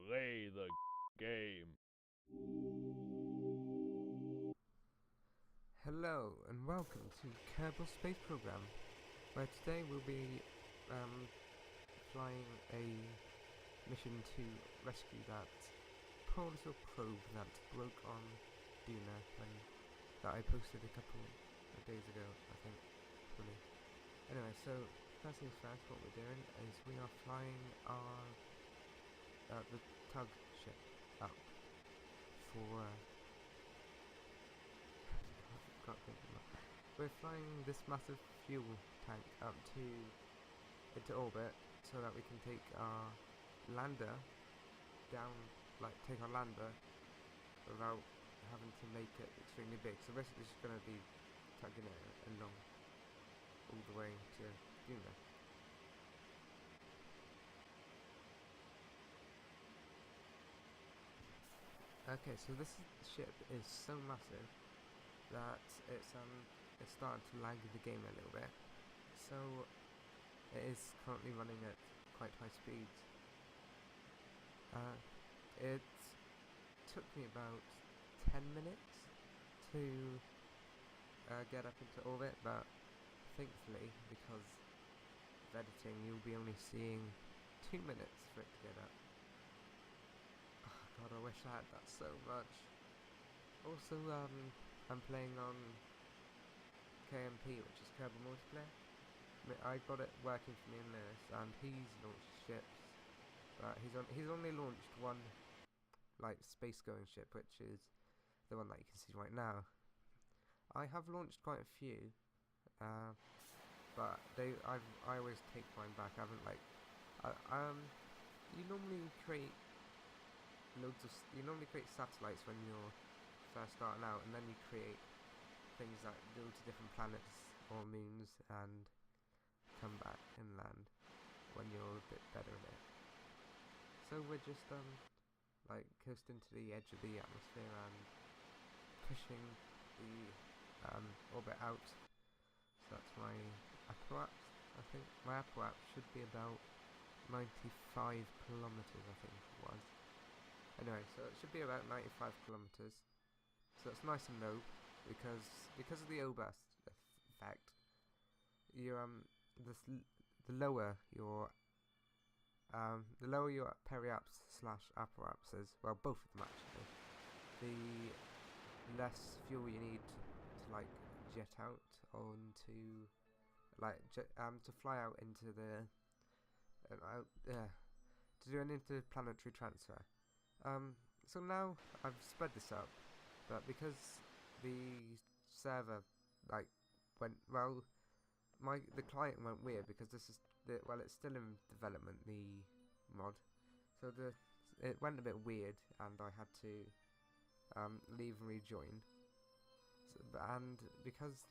Play the game. Hello and welcome to Kerbal Space Program, where today we'll be flying a mission to rescue that poor little probe that broke on Duna that I posted a couple of days ago, I think. Really. Anyway, so first things first, what we're doing is we are flying our the tug ship up for. We're flying this massive fuel tank up into orbit so that we can take our lander down, take our lander without having to make it extremely big. So basically it's going to be tugging it along all the way to Duna. Okay, so this ship is so massive that it's starting to lag the game a little bit. So it is currently running at quite high speeds. It took me about 10 minutes to get up into orbit, but thankfully, because of editing, you'll be only seeing 2 minutes for it to get up. Oh god, I wish I had that so much. Also, I'm playing on KMP, which is Kerbal multiplayer. I got it working for me in this, and he's launched ships, but he's only launched one space-going ship, which is the one that you can see right now. I have launched quite a few, but I always take mine back. I haven't you normally create satellites when you're first starting out, and then you create things that go to different planets or moons and come back and land when you're a bit better at it. So we're just coasting to the edge of the atmosphere and pushing the orbit out. So that's my apparatus. I think my apparatus should be about 95 kilometers, I think it was. Anyway, so it should be about 95 kilometers. So it's nice and low because of the O-burst effect. You the lower your periaps / apparatus is, well, both of them actually, the less fuel you need to jet out onto to fly out into the to do an interplanetary transfer. So now I've sped this up, but because the server went well, the client went weird because it's still in development, the mod, so it went a bit weird and I had to leave and rejoin. And because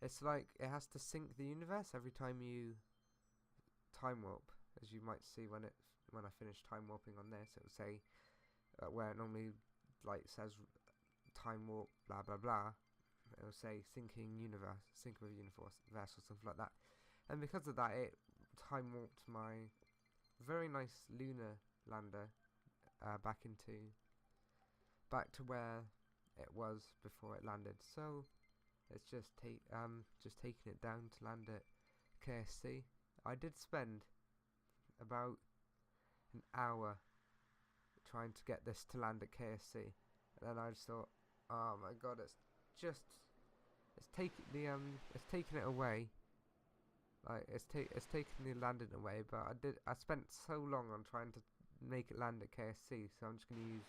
it's it has to sync the universe every time you time warp, as you might see when I finish time warping on this. It will say where it normally says time warp blah blah blah, it will say syncing universe, sync with universe or something like that. And because of that, it time warped my very nice lunar lander back to where it was before it landed. So it's just taking it down to land at KSC. I did spend about an hour trying to get this to land at KSC, and then I just thought, oh my god, it's taking it away. It's taking the landing away, but I spent so long on trying to make it land at KSC, so I'm just going to use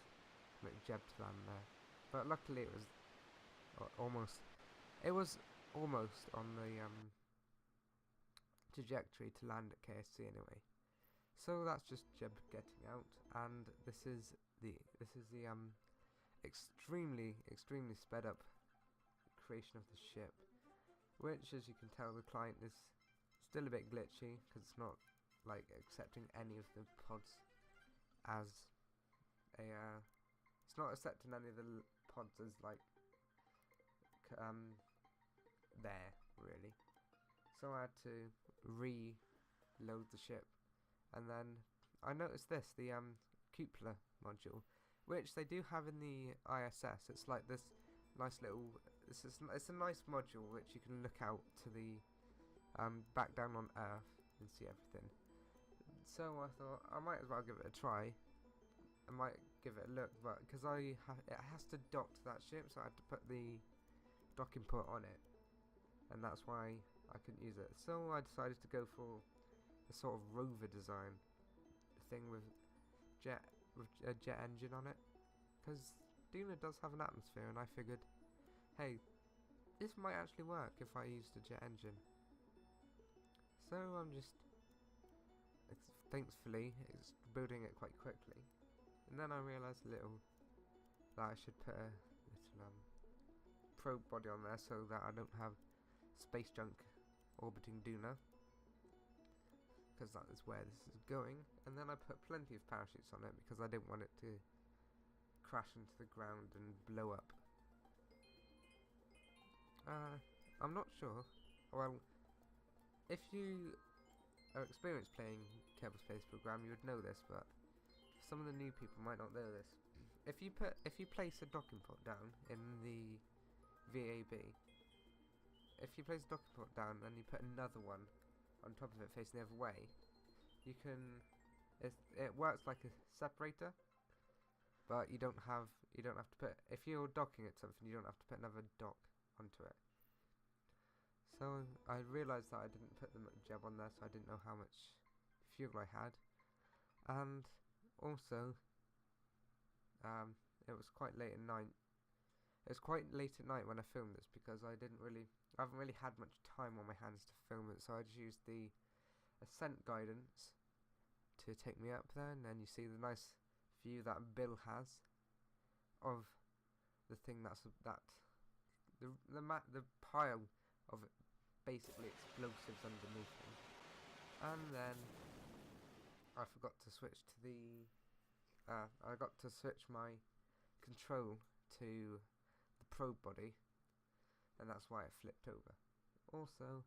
Jeb to land there. But luckily it was almost on the trajectory to land at KSC anyway. So that's just Jeb getting out, and this is the extremely sped up creation of the ship, which, as you can tell, the client is still a bit glitchy because it's not accepting any of the pods as it's not accepting any of the pods as there really. So I had to reload the ship And then I noticed this, the cupola module, which they do have in the ISS. It's like this nice little, it's a nice module which you can look out to the back down on Earth and see everything. So I thought I might as well give it a try. I might give it a look, but because it has to dock to that ship, so I had to put the docking port on it, and that's why I couldn't use it. So I decided to go for a sort of rover design thing with a jet engine on it, because Duna does have an atmosphere, and I figured, hey, this might actually work if I used a jet engine. So I'm just, thankfully, it's building it quite quickly. And then I realised that I should put a little probe body on there so that I don't have space junk orbiting Duna, because that is where this is going. And then I put plenty of parachutes on it because I didn't want it to crash into the ground and blow up. I'm not sure. Well, if you are experienced playing Kerbal Space Program, you would know this, but some of the new people might not know this. If you place a docking port down in the VAB, if you place a docking port down and you put another one on top of it facing the other way, you can. It works like a separator, but you don't have to put. If you're docking at something, you don't have to put another dock onto it. So I realised that I didn't put the jab on there, so I didn't know how much fuel I had, and also it was quite late at night. It was quite late at night when I filmed this because I haven't really had much time on my hands to film it, so I just used the ascent guidance to take me up there, and then you see the nice view that Bill has of the thing the pile of basically explosives underneath him. And then I forgot to switch to the I got to switch my control to the probe body, and that's why it flipped over. Also,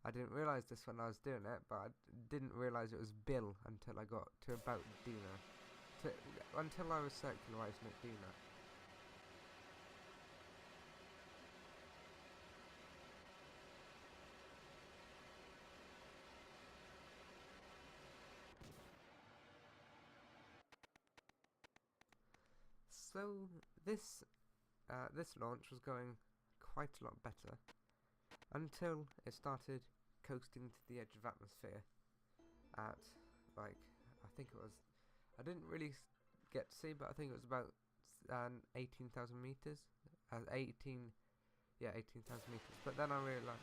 I didn't realise this when I was doing it, but I didn't realise it was Bill until I got to about Duna, until I was circularising at Duna. So this launch was going quite a lot better until it started coasting to the edge of atmosphere at, like, I think it was, I didn't really get to see, but I think it was about 18,000 meters, 18,000 meters. But then I realised,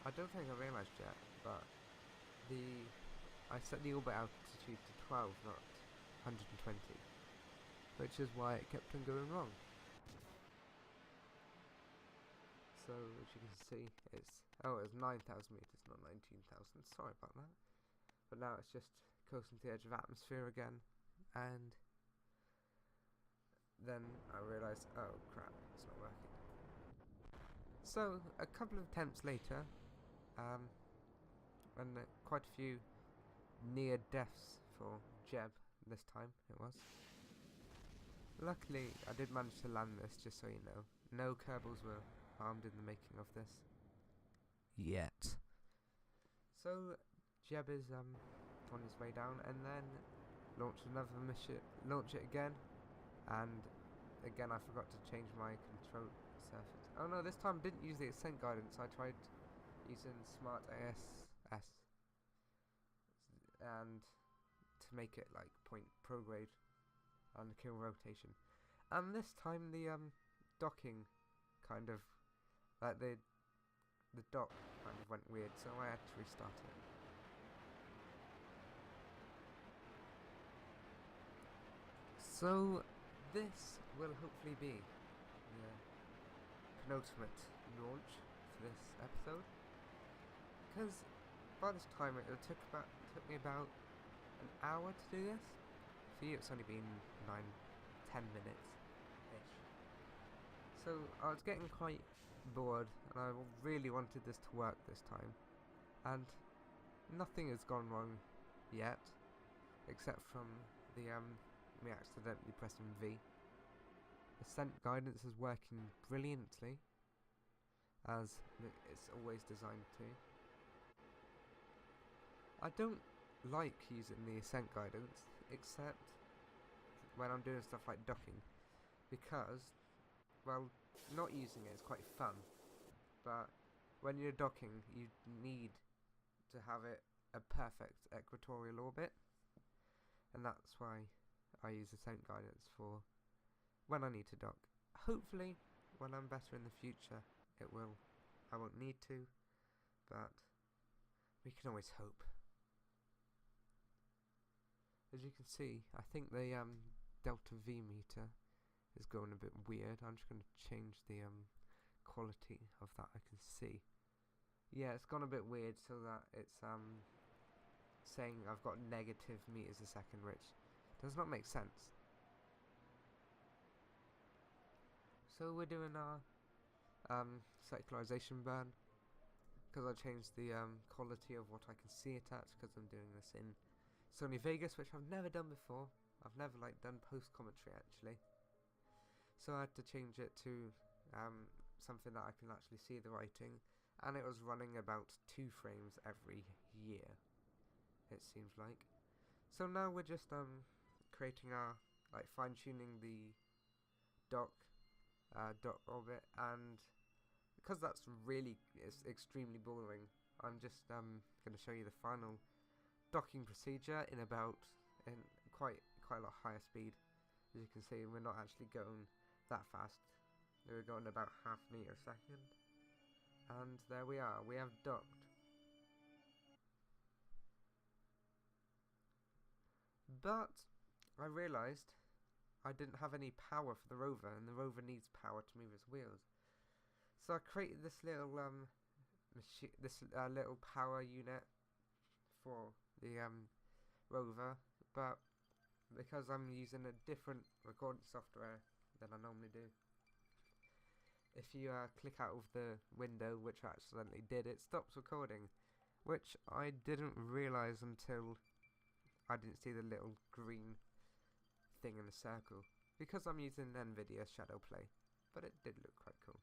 I don't think I realised yet, but I set the orbit altitude to 12, not 120, which is why it kept on going wrong. So as you can see, it was 9,000 meters, not 19,000. Sorry about that. But now it's just coasting to the edge of atmosphere again, and then I realised, oh crap, it's not working. So a couple of attempts later, and quite a few near deaths for Jeb. This time it was. Luckily, I did manage to land this, just so you know. No Kerbals were harmed in the making of this. Yet. So, Jeb is on his way down, and then launch another mission, launch it again, and again I forgot to change my control surface. Oh no, this time didn't use the ascent guidance. I tried using Smart ASS, and to make it like point prograde on the kill rotation, and this time the docking kind of like the dock kind of went weird, so I had to restart it. So this will hopefully be the penultimate launch for this episode, because by this time it took me about an hour to do this. For you it's only been 9-10 minutes ish. So I was getting quite bored, and I really wanted this to work this time, and nothing has gone wrong yet, except from the me accidentally pressing V. Ascent guidance is working brilliantly, as it's always designed to. I don't like using the ascent guidance, except when I'm doing stuff like docking, because, well, not using it is quite fun, but when you're docking, you need to have it a perfect equatorial orbit, and that's why I use ascent guidance for when I need to dock. Hopefully, when I'm better in the future, I won't need to, but we can always hope. As you can see, I think the delta V meter is going a bit weird. I'm just going to change the quality of that I can see. Yeah, it's gone a bit weird so that it's saying I've got negative meters a second, which does not make sense. So we're doing our secularization burn, because I changed the quality of what I can see it at, because I'm doing this in Sony Vegas, which I've never done before. I've never done post commentary actually, so I had to change it to something that I can actually see the writing, and it was running about 2 frames every year, it seems like. So now we're just creating our, fine-tuning the dock orbit, and because that's it's extremely boring, I'm just going to show you the final docking procedure in quite a lot higher speed. As you can see, we're not actually going that fast. We're going about half meter a second, and there we are. We have docked. But I realised I didn't have any power for the rover, and the rover needs power to move its wheels. So I created this little little power unit for the rover, but because I'm using a different recording software than I normally do, if you click out of the window, which I accidentally did, it stops recording, which I didn't realise until I didn't see the little green thing in a circle, because I'm using NVIDIA Shadow Play, but it did look quite cool.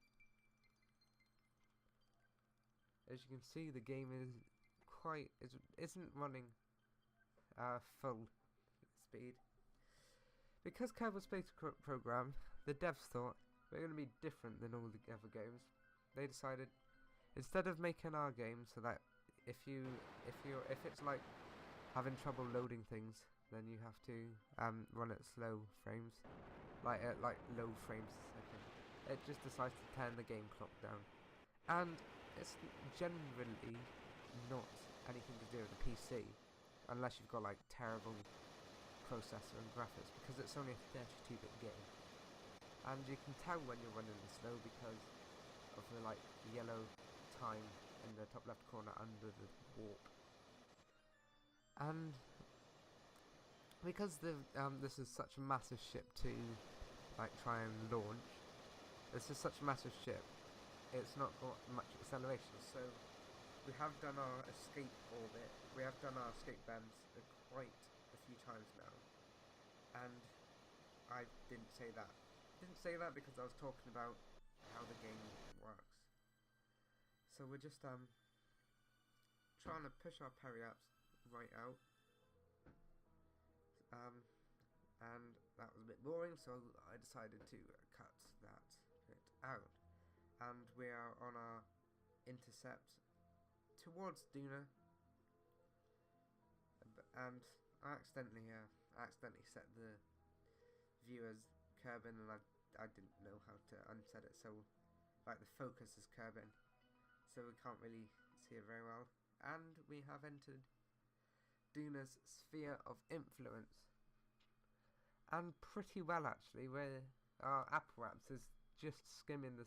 As you can see, the game isn't running full speed. Because Kerbal Space Program, the devs thought we're going to be different than all the other games. They decided, instead of making our game so that if it's like having trouble loading things, then you have to run at slow frames, like low frames a second. It just decides to turn the game clock down, and it's generally not anything to do with the PC, unless you've got terrible processor and graphics, because it's only a 32-bit game, and you can tell when you're running it slow because of the yellow time in the top left corner under the warp. And because this is such a massive ship to try and launch, this is such a massive ship, it's not got much acceleration, so we have done our escape orbit, we have done our escape bends quite a few times now, and I didn't say that because I was talking about how the game works. So we're just trying to push our periaps right out, and that was a bit boring, so I decided to cut that bit out, and we are on our intercept towards Duna, and I accidentally set the view as Kerbin, and I didn't know how to unset it, so the focus is Kerbin, so we can't really see it very well. And we have entered Duna's sphere of influence, and pretty well actually, where our apparatus is just skimming the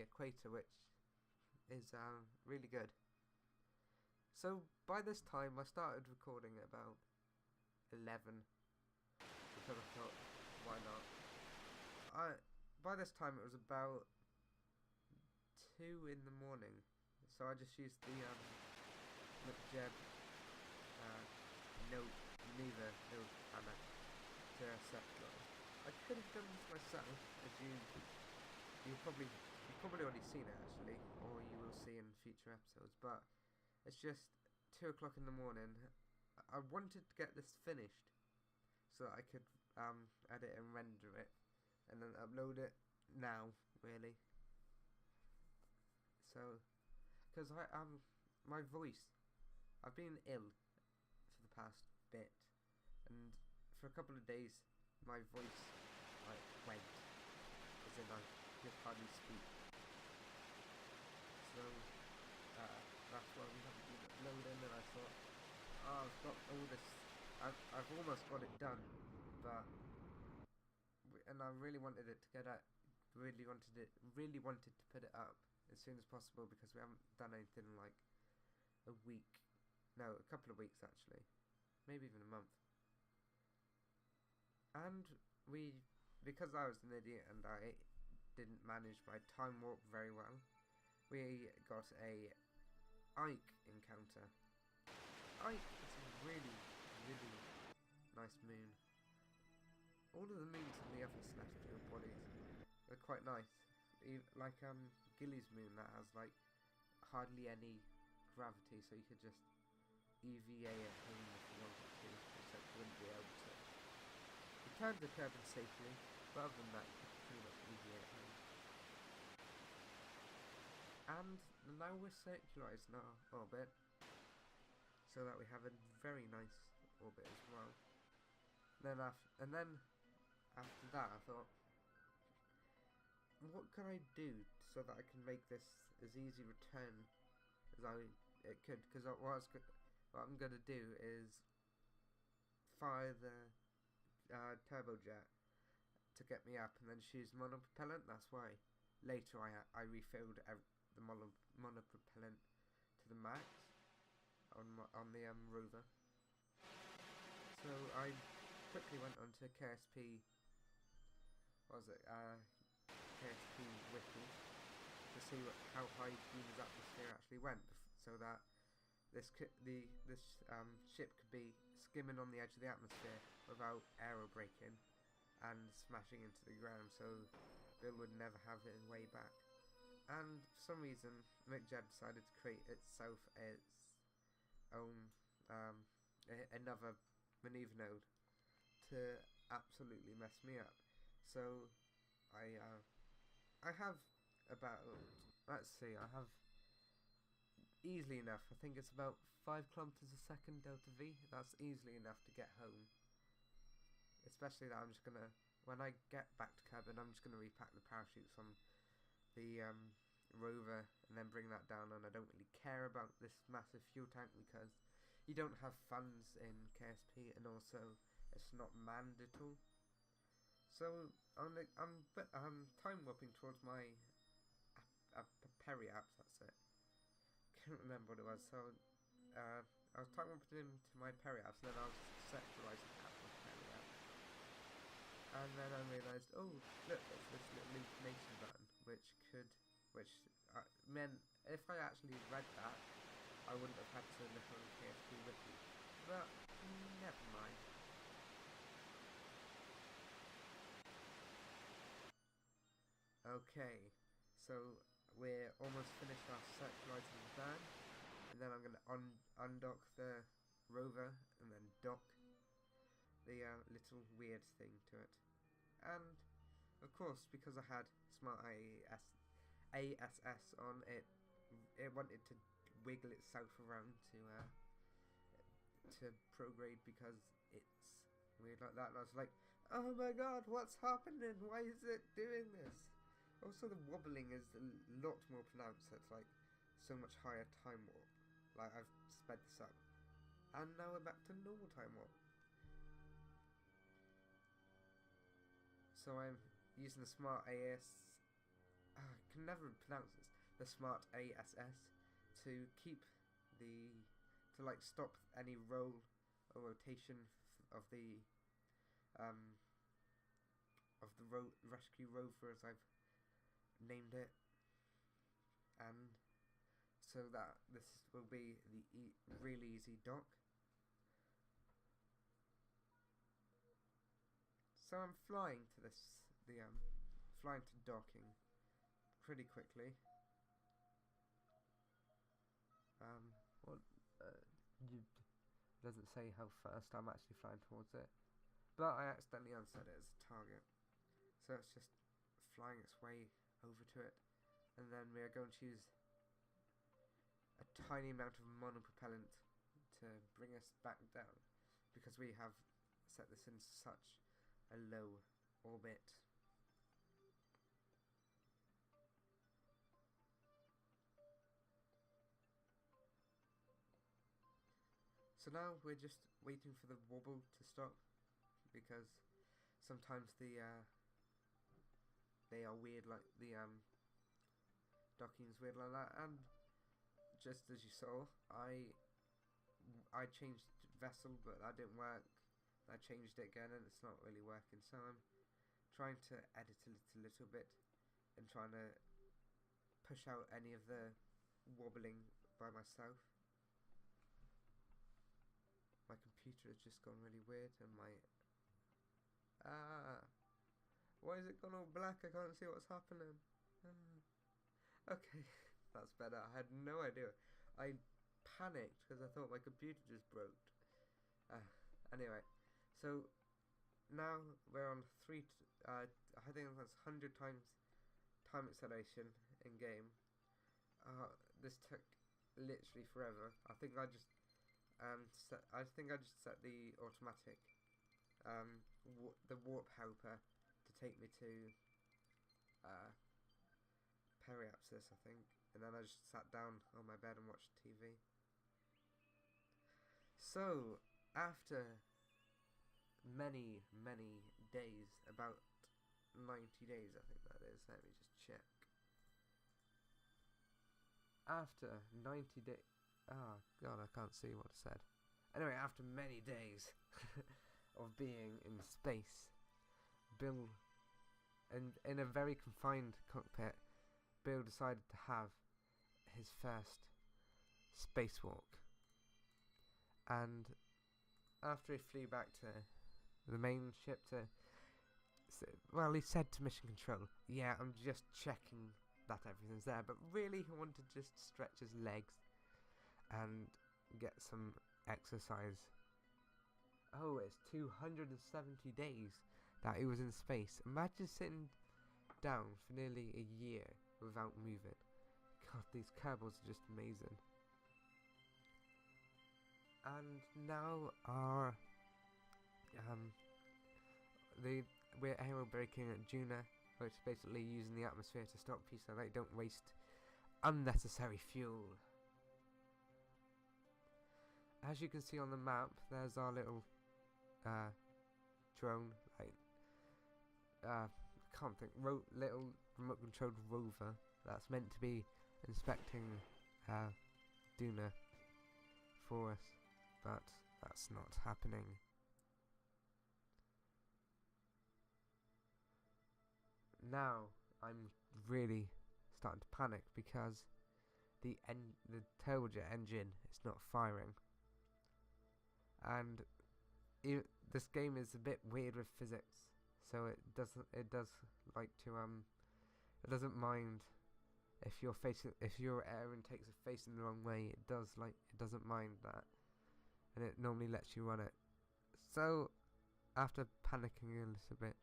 equator, which is really good. So by this time I started recording at about 11, because I thought, why not? By this time it was about 2 in the morning, so I just used the McJeb neither node hammer to circle. I could have done this myself, as you've probably already seen it actually, or you will see in future episodes. But it's just 2 o'clock in the morning. I wanted to get this finished so that I could edit and render it, and then upload it now, really. So, because my voice, I've been ill for the past bit, and for a couple of days my voice went, as in I could hardly speak. So that's why we haven't been uploading, and I thought, oh, I've got all this, I've almost got it done, but and I really wanted it to get out, really wanted to put it up as soon as possible, because we haven't done anything in like a week, no, a couple of weeks actually, maybe even a month. And because I was an idiot and I didn't manage my time warp very well, we got a Ike encounter. Ike is a really, really nice moon. All of the moons in the other celestial bodies are quite nice. Like Gilly's moon, that has like hardly any gravity, so you could just EVA at home if you wanted to, except you wouldn't be able to. You can do Kerbal safely, but other than that you could pretty much EVA at home. And now we're circularising our orbit, so that we have a very nice orbit as well. Then after that I thought, what can I do so that I can make this as easy return as it could? Because what I'm going to do is fire the turbojet to get me up, and then choose monopropellant. That's why later I refilled the monopropellant to the max on the Rover. So I quickly went onto KSP. What was it? KSP wiki to see how high Venus' atmosphere actually went, so that this ship could be skimming on the edge of the atmosphere without aero braking and smashing into the ground, so Bill would never have his way back. And for some reason, McJeb decided to create itself its own another maneuver node to absolutely mess me up. So I have about, let's see, I have easily enough, I think it's about 5 kilometers a second delta V. That's easily enough to get home. Especially that I'm just gonna, when I get back to Kerbal, I'm just gonna repack the parachutes on the Rover and then bring that down. And I don't really care about this massive fuel tank because you don't have funds in KSP, and also it's not manned at all. So I'm time warping towards my peri-apse, that's it. Can't remember what it was. So I was time warping into my peri-apse, and then I was sectorising at my peri-apse. And then I realised, oh look, there's this little information button, which meant if I actually read that, I wouldn't have had to look on KSP wiki. But never mind. Okay, so we're almost finished our circularising the van, and then I'm going to undock the Rover and then dock the little weird thing to it. And of course, because I had Smart ASS on it, it wanted to wiggle itself around to prograde because it's weird like that. And I was like, oh my god, what's happening? Why is it doing this? Also, the wobbling is a lot more pronounced. So it's like so much higher time warp. Like, I've sped this up, and now we're back to normal time warp. So I'm using the Smart AS. I can never pronounce this. The Smart ASS to keep to like stop any roll or rotation of the rescue rover, as I've named it. And so that this will be the really easy dock. So I'm flying to flying to docking pretty quickly. What? It doesn't say how fast I'm actually flying towards it, but I accidentally unset it as a target. So it's just flying its way over to it, and then we are going to use a tiny amount of monopropellant to bring us back down, because we have set this in such a low orbit. So now we're just waiting for the wobble to stop, because sometimes they are weird, like the docking's weird like that. And just as you saw, I changed vessel, but that didn't work. I changed it again and it's not really working, so I'm trying to edit it a little bit and trying to push out any of the wobbling by myself. My computer has just gone really weird, and why is it gone all black? I can't see what's happening. Okay, that's better. I had no idea. I panicked because I thought my computer just broke. Anyway, so now we're on I think that's 100 times time acceleration in game. This took literally forever. I think I just set the automatic the warp helper to take me to periapsis, I think, and then I just sat down on my bed and watched TV. So after many days, about 90 days I think that is, let me just check. After 90 days, oh god, I can't see what I said. Anyway, after many days of being in space, Bill, and in a very confined cockpit, Bill decided to have his first spacewalk. And after he flew back to the main ship he said to mission control, yeah, I'm just checking that everything's there, but really he wanted to just stretch his legs and get some exercise. Oh, it's 270 days that he was in space. Imagine sitting down for nearly a year without moving. God, these Kerbals are just amazing. And now we're aerobraking at Juno, which is basically using the atmosphere to stop people so they don't waste unnecessary fuel. As you can see on the map, there's our little drone, little remote controlled rover that's meant to be inspecting Duna for us, but that's not happening. Now I'm really starting to panic because the turbojet engine is not firing, and this game is a bit weird with physics, so it doesn't mind if your air intakes are facing the wrong way. It doesn't mind that, and it normally lets you run it. So after panicking a little bit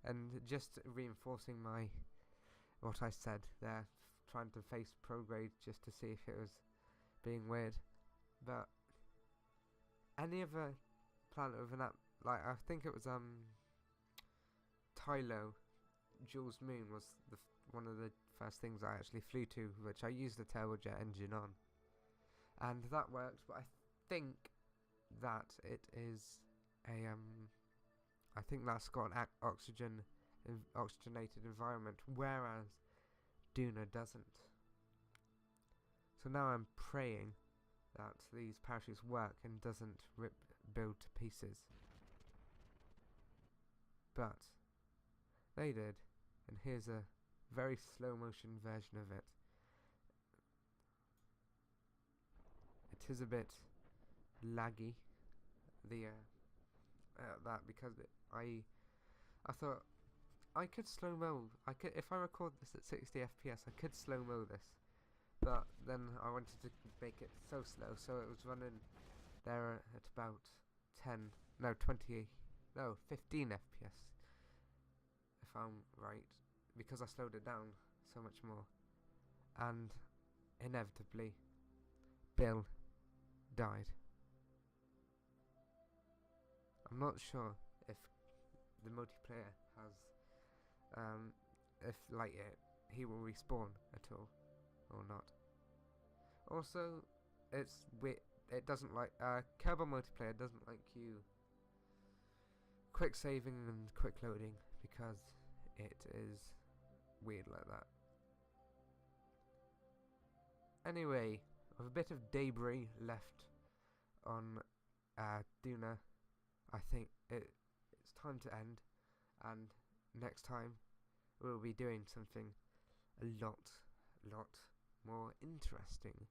and just reinforcing what I said there, trying to face prograde just to see if it was being weird, but any other planet with an I think it was Tylo, Jules Moon was one of the first things I actually flew to, which I used the turbojet engine on, and that worked. But I think that it is a I think that's got an oxygenated environment, whereas Duna doesn't. So now I'm praying that these parachutes work and doesn't rip Bill to pieces. But they did, and here's a very slow motion version of it. 'tis a bit laggy. The that because I thought I could slow mo. I could if I record this at 60 FPS. I could slow mo this, but then I wanted to make it so slow, so it was running there at about 15 FPS, if I'm right, because I slowed it down so much more, and inevitably, Bill died. I'm not sure if the multiplayer has, if like he will respawn at all or not. Also, it doesn't like Kerbal multiplayer doesn't like you quick saving and quick loading because it is weird like that. Anyway, with a bit of debris left on Duna, I think it's time to end, and next time we'll be doing something a lot more interesting.